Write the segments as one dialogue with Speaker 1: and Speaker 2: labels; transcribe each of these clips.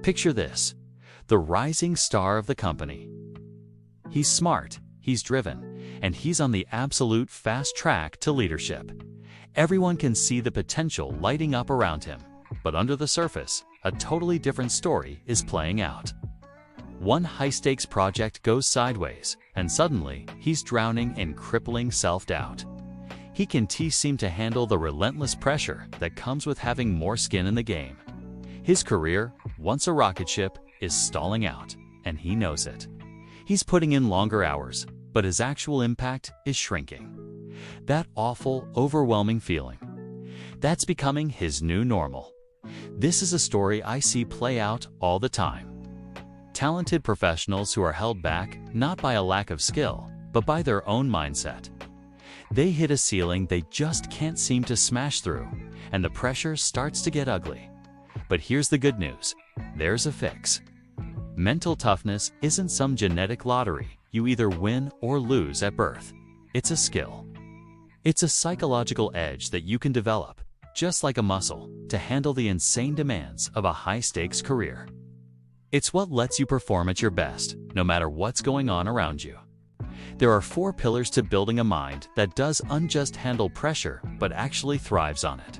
Speaker 1: Picture this: the rising star of the company. He's smart, he's driven, and he's on the absolute fast track to leadership. Everyone can see the potential lighting up around him, but under the surface, a totally different story is playing out. One high-stakes project goes sideways, and suddenly he's drowning in crippling self-doubt. He can't seem to handle the relentless pressure that comes with having more skin in the game. His career, once a rocket ship, is stalling out, and he knows it. He's putting in longer hours, but his actual impact is shrinking. That awful, overwhelming feeling. That's becoming his new normal. This is a story I see play out all the time. Talented professionals who are held back not by a lack of skill, but by their own mindset. They hit a ceiling they just can't seem to smash through, and the pressure starts to get ugly. But here's the good news: there's a fix. Mental toughness isn't some genetic lottery you either win or lose at birth. It's a skill. It's a psychological edge that you can develop, just like a muscle, to handle the insane demands of a high-stakes career. It's what lets you perform at your best, no matter what's going on around you. There are 4 pillars to building a mind that doesn't just handle pressure, but actually thrives on it.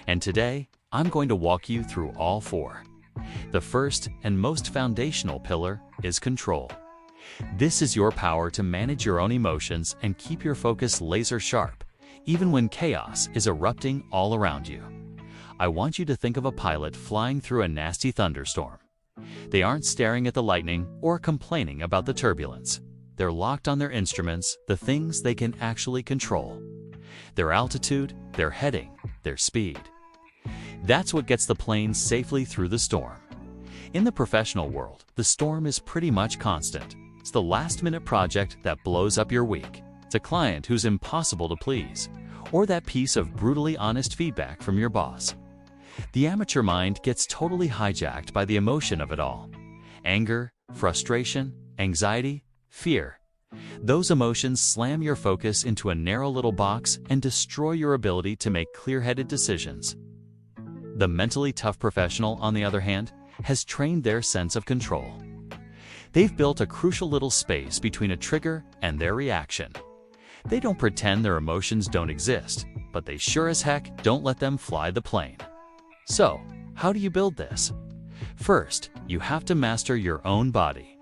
Speaker 1: And today, I'm going to walk you through all 4. The first and most foundational pillar is control. This is your power to manage your own emotions and keep your focus laser sharp, even when chaos is erupting all around you. I want you to think of a pilot flying through a nasty thunderstorm. They aren't staring at the lightning or complaining about the turbulence. They're locked on their instruments, the things they can actually control. Their altitude, their heading, their speed. That's what gets the plane safely through the storm. In the professional world, the storm is pretty much constant. It's the last-minute project that blows up your week. It's a client who's impossible to please, or that piece of brutally honest feedback from your boss. The amateur mind gets totally hijacked by the emotion of it all. Anger, frustration, anxiety, fear. Those emotions slam your focus into a narrow little box and destroy your ability to make clear-headed decisions. The mentally tough professional, on the other hand, has trained their sense of control. They've built a crucial little space between a trigger and their reaction. They don't pretend their emotions don't exist, but they sure as heck don't let them fly the plane. So, how do you build this? First, you have to master your own body.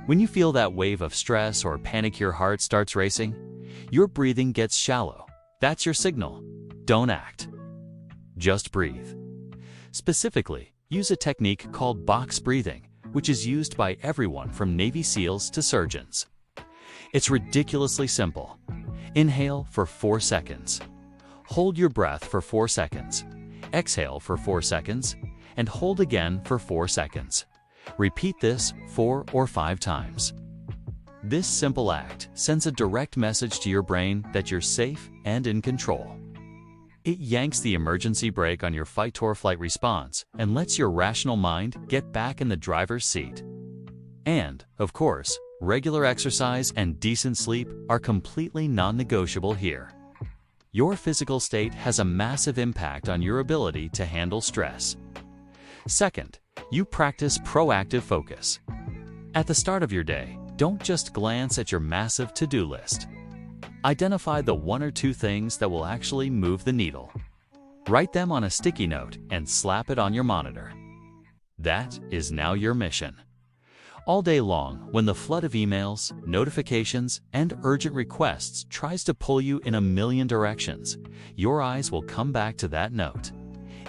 Speaker 1: When you feel that wave of stress or panic, your heart starts racing, your breathing gets shallow. That's your signal. Don't act. Just breathe. Specifically, use a technique called box breathing, which is used by everyone from Navy SEALs to surgeons. It's ridiculously simple. Inhale for 4 seconds. Hold your breath for 4 seconds. Exhale for 4 seconds, and hold again for 4 seconds. Repeat this 4 or 5 times. This simple act sends a direct message to your brain that you're safe and in control. It yanks the emergency brake on your fight-or-flight response and lets your rational mind get back in the driver's seat. And, of course, regular exercise and decent sleep are completely non-negotiable here. Your physical state has a massive impact on your ability to handle stress. Second, you practice proactive focus. At the start of your day, don't just glance at your massive to-do list. Identify the 1 or 2 things that will actually move the needle. Write them on a sticky note and slap it on your monitor. That is now your mission. All day long, when the flood of emails, notifications, and urgent requests tries to pull you in a million directions, your eyes will come back to that note.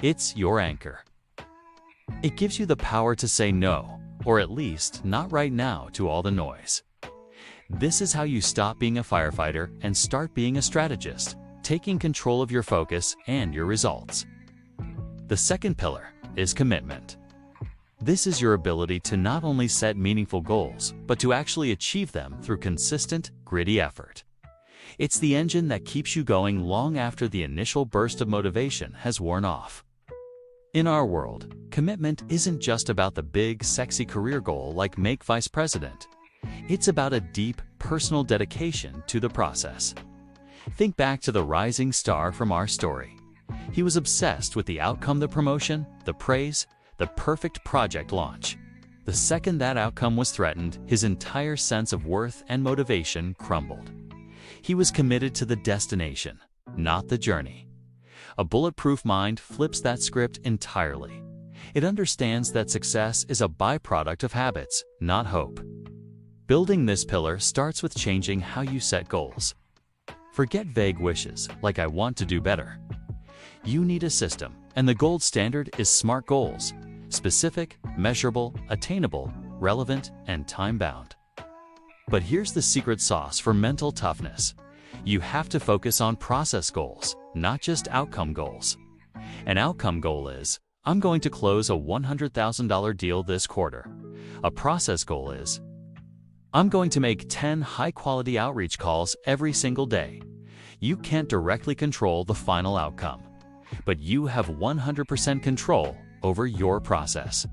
Speaker 1: It's your anchor. It gives you the power to say no, or at least not right now, to all the noise. This is how you stop being a firefighter and start being a strategist, taking control of your focus and your results. The second pillar is commitment. This is your ability to not only set meaningful goals, but to actually achieve them through consistent, gritty effort. It's the engine that keeps you going long after the initial burst of motivation has worn off. In our world, commitment isn't just about the big, sexy career goal like make vice president. It's about a deep, personal dedication to the process. Think back to the rising star from our story. He was obsessed with the outcome, the promotion, the praise, the perfect project launch. The second that outcome was threatened, his entire sense of worth and motivation crumbled. He was committed to the destination, not the journey. A bulletproof mind flips that script entirely. It understands that success is a byproduct of habits, not hope. Building this pillar starts with changing how you set goals. Forget vague wishes like "I want to do better." You need a system, and the gold standard is SMART goals: specific, measurable, attainable, relevant, and time-bound. But here's the secret sauce for mental toughness. You have to focus on process goals, not just outcome goals. An outcome goal is, I'm going to close a $100,000 deal this quarter. A process goal is, I'm going to make 10 high-quality outreach calls every single day. You can't directly control the final outcome, but you have 100% control over your process.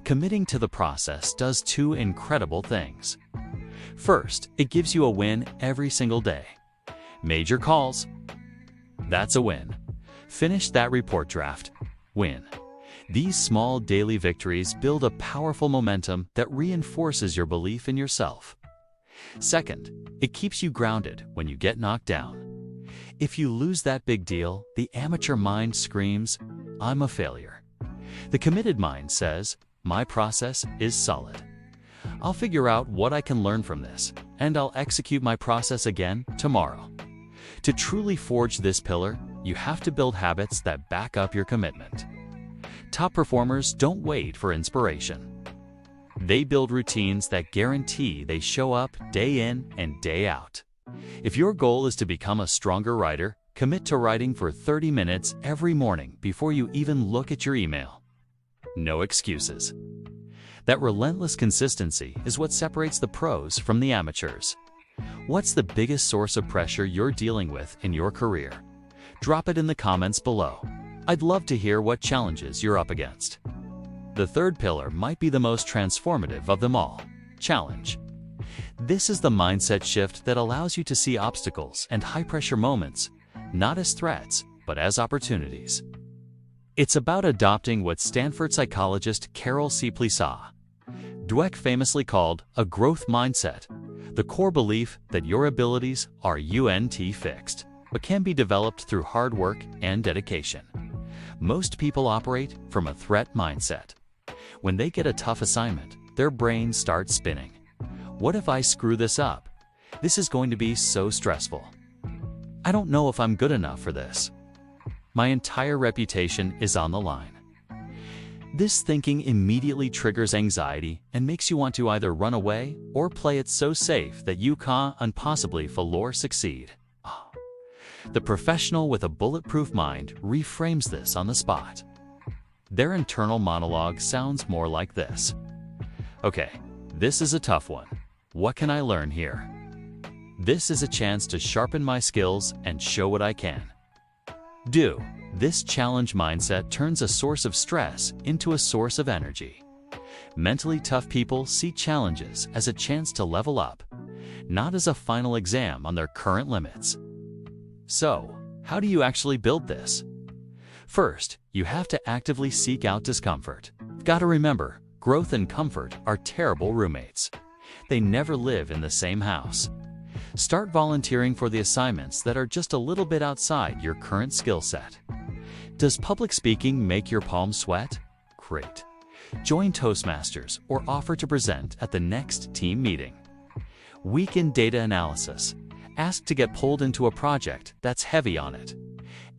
Speaker 1: Committing to the process does two incredible things. First, it gives you a win every single day. Major calls, that's a win. Finish that report draft, win. These small daily victories build a powerful momentum that reinforces your belief in yourself. Second, it keeps you grounded when you get knocked down. If you lose that big deal, the amateur mind screams, "I'm a failure." The committed mind says, "My process is solid. I'll figure out what I can learn from this, and I'll execute my process again tomorrow." To truly forge this pillar, you have to build habits that back up your commitment. Top performers don't wait for inspiration. They build routines that guarantee they show up day in and day out. If your goal is to become a stronger writer, commit to writing for 30 minutes every morning before you even look at your email. No excuses. That relentless consistency is what separates the pros from the amateurs. What's the biggest source of pressure you're dealing with in your career? Drop it in the comments below. I'd love to hear what challenges you're up against. The third pillar might be the most transformative of them all: challenge. This is the mindset shift that allows you to see obstacles and high-pressure moments not as threats, but as opportunities. It's about adopting what Stanford psychologist Carol C. Dweck famously called a growth mindset, the core belief that your abilities are fixed, but can be developed through hard work and dedication. Most people operate from a threat mindset. When they get a tough assignment, their brains start spinning. What if I screw this up? This is going to be so stressful. I don't know if I'm good enough for this. My entire reputation is on the line. This thinking immediately triggers anxiety and makes you want to either run away or play it so safe that you can't possibly fail or succeed. The professional with a bulletproof mind reframes this on the spot. Their internal monologue sounds more like this: "Okay, this is a tough one. What can I learn here? This is a chance to sharpen my skills and show what I can do." This challenge mindset turns a source of stress into a source of energy. Mentally tough people see challenges as a chance to level up, not as a final exam on their current limits. So, how do you actually build this? First, you have to actively seek out discomfort. You've got to remember, growth and comfort are terrible roommates. They never live in the same house. Start volunteering for the assignments that are just a little bit outside your current skill set. Does public speaking make your palms sweat? Great. Join Toastmasters or offer to present at the next team meeting. Weak in data analysis. Ask to get pulled into a project that's heavy on it.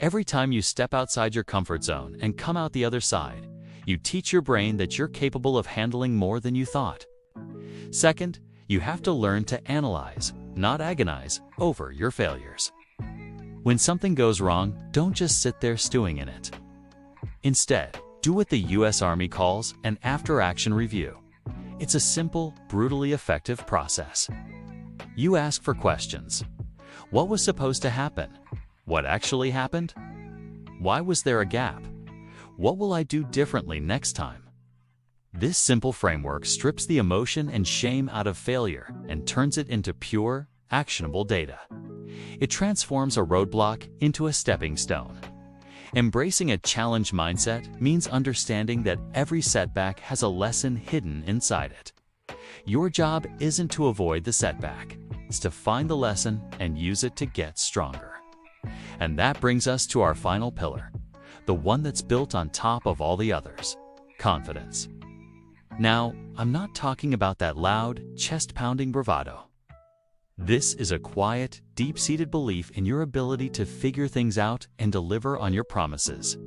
Speaker 1: Every time you step outside your comfort zone and come out the other side, you teach your brain that you're capable of handling more than you thought. Second, you have to learn to analyze, not agonize, over your failures. When something goes wrong, don't just sit there stewing in it. Instead, do what the US Army calls an after-action review. It's a simple, brutally effective process. You ask for questions. What was supposed to happen? What actually happened? Why was there a gap? What will I do differently next time? This simple framework strips the emotion and shame out of failure and turns it into pure, actionable data. It transforms a roadblock into a stepping stone. Embracing a challenge mindset means understanding that every setback has a lesson hidden inside it. Your job isn't to avoid the setback, it's to find the lesson and use it to get stronger. And that brings us to our final pillar, the one that's built on top of all the others: confidence. Now, I'm not talking about that loud, chest-pounding bravado. This is a quiet, deep-seated belief in your ability to figure things out and deliver on your promises.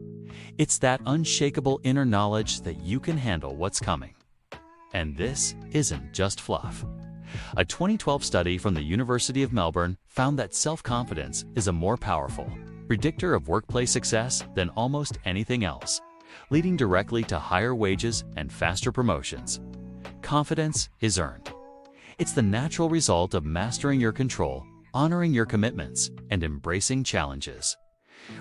Speaker 1: It's that unshakable inner knowledge that you can handle what's coming. And this isn't just fluff. A 2012 study from the University of Melbourne found that self-confidence is a more powerful predictor of workplace success than almost anything else, leading directly to higher wages and faster promotions. Confidence is earned. It's the natural result of mastering your control, honoring your commitments, and embracing challenges.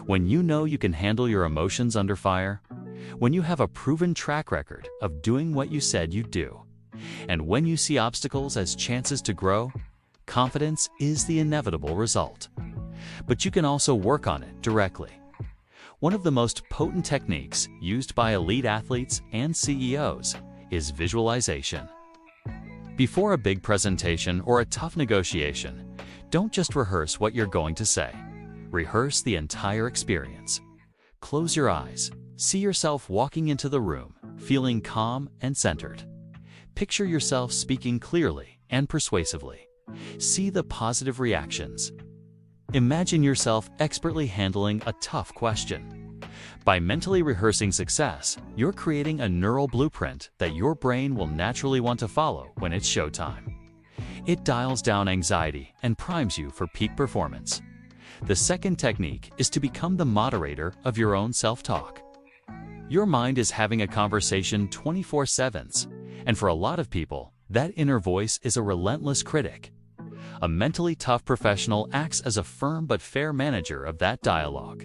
Speaker 1: When you know you can handle your emotions under fire, when you have a proven track record of doing what you said you'd do, and when you see obstacles as chances to grow, confidence is the inevitable result. But you can also work on it directly. One of the most potent techniques used by elite athletes and CEOs is visualization. Before a big presentation or a tough negotiation, don't just rehearse what you're going to say. Rehearse the entire experience. Close your eyes. See yourself walking into the room, feeling calm and centered. Picture yourself speaking clearly and persuasively. See the positive reactions. Imagine yourself expertly handling a tough question. By mentally rehearsing success, you're creating a neural blueprint that your brain will naturally want to follow when it's showtime. It dials down anxiety and primes you for peak performance. The second technique is to become the moderator of your own self-talk. Your mind is having a conversation 24/7, and for a lot of people, that inner voice is a relentless critic. A mentally tough professional acts as a firm but fair manager of that dialogue.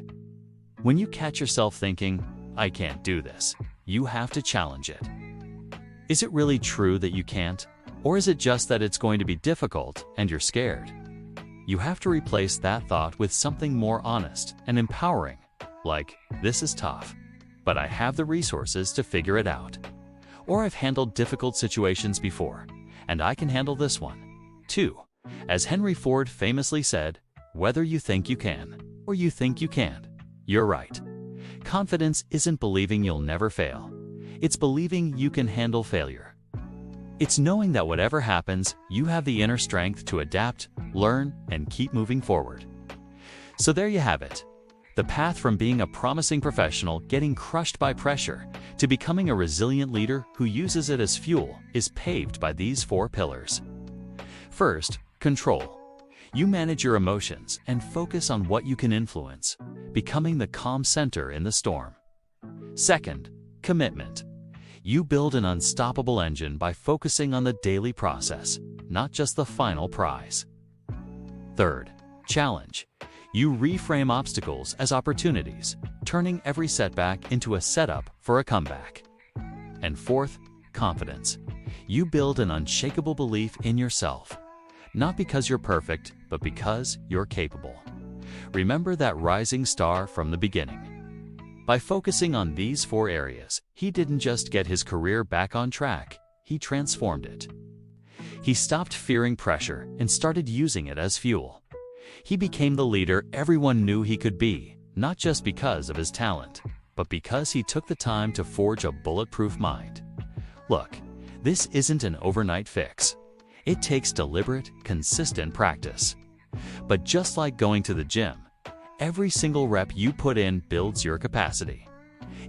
Speaker 1: When you catch yourself thinking, "I can't do this," you have to challenge it. Is it really true that you can't? Or is it just that it's going to be difficult and you're scared? You have to replace that thought with something more honest and empowering, like, "This is tough, but I have the resources to figure it out." Or, "I've handled difficult situations before, and I can handle this one, too." As Henry Ford famously said, "Whether you think you can or you think you can't, you're right." Confidence isn't believing you'll never fail. It's believing you can handle failure. It's knowing that whatever happens, you have the inner strength to adapt, learn, and keep moving forward. So there you have it. The path from being a promising professional getting crushed by pressure to becoming a resilient leader who uses it as fuel is paved by these 4 pillars. First, control. You manage your emotions and focus on what you can influence, becoming the calm center in the storm. Second, commitment. You build an unstoppable engine by focusing on the daily process, not just the final prize. Third, challenge. You reframe obstacles as opportunities, turning every setback into a setup for a comeback. And fourth, confidence. You build an unshakable belief in yourself, not because you're perfect, but because you're capable. Remember that rising star from the beginning. By focusing on these 4 areas, he didn't just get his career back on track, he transformed it. He stopped fearing pressure and started using it as fuel. He became the leader everyone knew he could be, not just because of his talent, but because he took the time to forge a bulletproof mind. Look, this isn't an overnight fix. It takes deliberate, consistent practice. But just like going to the gym, every single rep you put in builds your capacity.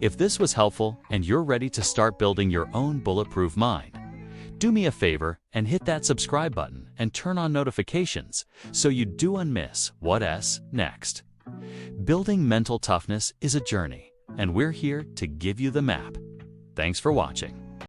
Speaker 1: If this was helpful and you're ready to start building your own bulletproof mind, do me a favor and hit that subscribe button and turn on notifications so you don't miss what's next. Building mental toughness is a journey, and we're here to give you the map. Thanks for watching.